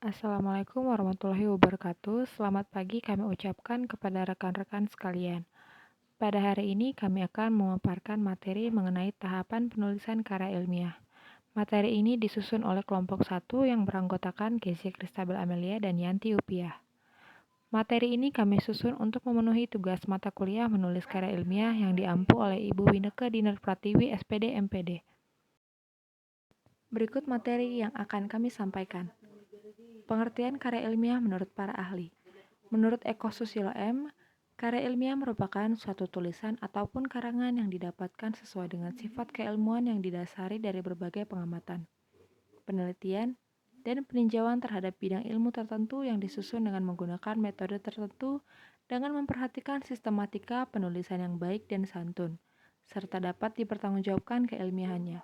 Assalamualaikum warahmatullahi wabarakatuh. Selamat pagi kami ucapkan kepada rekan-rekan sekalian. Pada hari ini kami akan memaparkan materi mengenai tahapan penulisan karya ilmiah. Materi ini disusun oleh kelompok 1 yang beranggotakan Kezia Kristabel Amelia dan Yanti Upiah. Materi ini kami susun untuk memenuhi tugas mata kuliah menulis karya ilmiah yang diampu oleh Ibu Wineke Dinar Pratiwi, SPD, MPD. Berikut materi yang akan kami sampaikan. Pengertian karya ilmiah menurut para ahli. Menurut Eko Susilo M., karya ilmiah merupakan suatu tulisan ataupun karangan yang didapatkan sesuai dengan sifat keilmuan yang didasari dari berbagai pengamatan, penelitian, dan peninjauan terhadap bidang ilmu tertentu yang disusun dengan menggunakan metode tertentu dengan memperhatikan sistematika penulisan yang baik dan santun, serta dapat dipertanggungjawabkan keilmiahannya.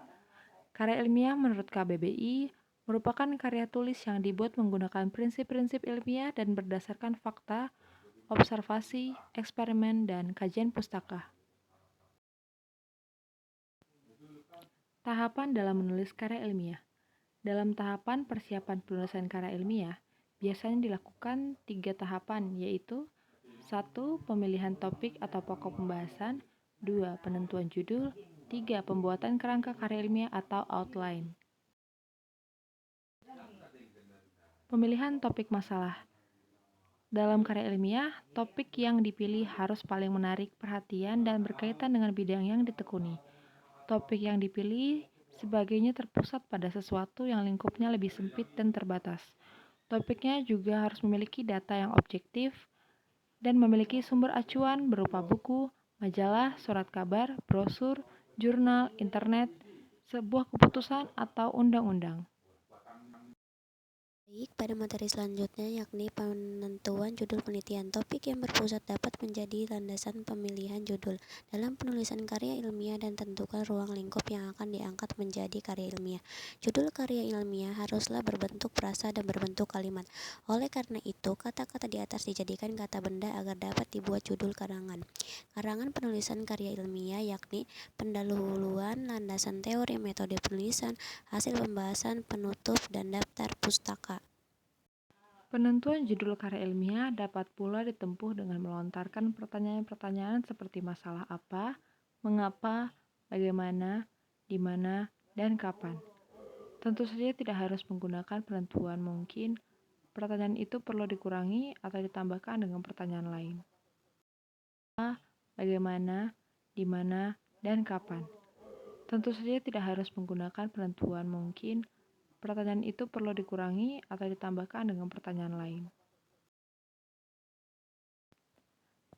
Karya ilmiah menurut KBBI merupakan karya tulis yang dibuat menggunakan prinsip-prinsip ilmiah dan berdasarkan fakta, observasi, eksperimen, dan kajian pustaka. Tahapan dalam menulis karya ilmiah. Dalam tahapan persiapan penulisan karya ilmiah, biasanya dilakukan 3 tahapan, yaitu 1. Pemilihan topik atau pokok pembahasan, 2. Penentuan judul, 3. Pembuatan kerangka karya ilmiah atau outline. Pemilihan topik masalah. Dalam karya ilmiah, topik yang dipilih harus paling menarik perhatian dan berkaitan dengan bidang yang ditekuni. Topik yang dipilih sebagainya terpusat pada sesuatu yang lingkupnya lebih sempit dan terbatas. Topiknya juga harus memiliki data yang objektif dan memiliki sumber acuan berupa buku, majalah, surat kabar, brosur, jurnal, internet, sebuah keputusan, atau undang-undang. Baik, pada materi selanjutnya yakni penentuan judul penelitian. Topik yang berpusat dapat menjadi landasan pemilihan judul dalam penulisan karya ilmiah dan tentukan ruang lingkup yang akan diangkat menjadi karya ilmiah. Judul karya ilmiah haruslah berbentuk frasa dan berbentuk kalimat. Oleh karena itu, kata-kata di atas dijadikan kata benda agar dapat dibuat judul karangan. Karangan penulisan karya ilmiah yakni pendahuluan, landasan teori, metode penulisan, hasil pembahasan, penutup, dan daftar pustaka. Penentuan judul karya ilmiah dapat pula ditempuh dengan melontarkan pertanyaan-pertanyaan seperti masalah apa, mengapa, bagaimana, di mana, dan kapan. Tentu saja tidak harus menggunakan penentuan mungkin, pertanyaan itu perlu dikurangi atau ditambahkan dengan pertanyaan lain. Apa, bagaimana, di mana, dan kapan. Tentu saja tidak harus menggunakan penentuan mungkin, pertanyaan itu perlu dikurangi atau ditambahkan dengan pertanyaan lain.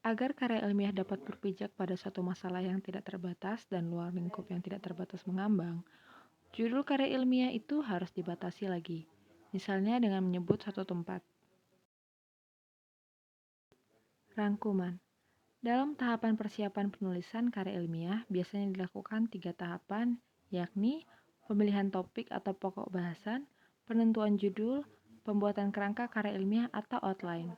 Agar karya ilmiah dapat berpijak pada suatu masalah yang tidak terbatas dan luar lingkup yang tidak terbatas mengambang, judul karya ilmiah itu harus dibatasi lagi, misalnya dengan menyebut satu tempat. Rangkuman. Dalam tahapan persiapan penulisan karya ilmiah, biasanya dilakukan 3 tahapan, yakni pemilihan topik atau pokok bahasan, penentuan judul, pembuatan kerangka karya ilmiah atau outline.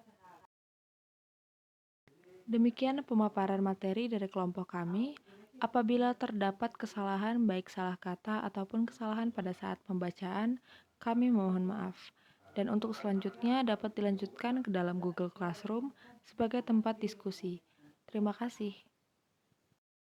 Demikian pemaparan materi dari kelompok kami. Apabila terdapat kesalahan baik salah kata ataupun kesalahan pada saat pembacaan, kami mohon maaf. Dan untuk selanjutnya dapat dilanjutkan ke dalam Google Classroom sebagai tempat diskusi. Terima kasih.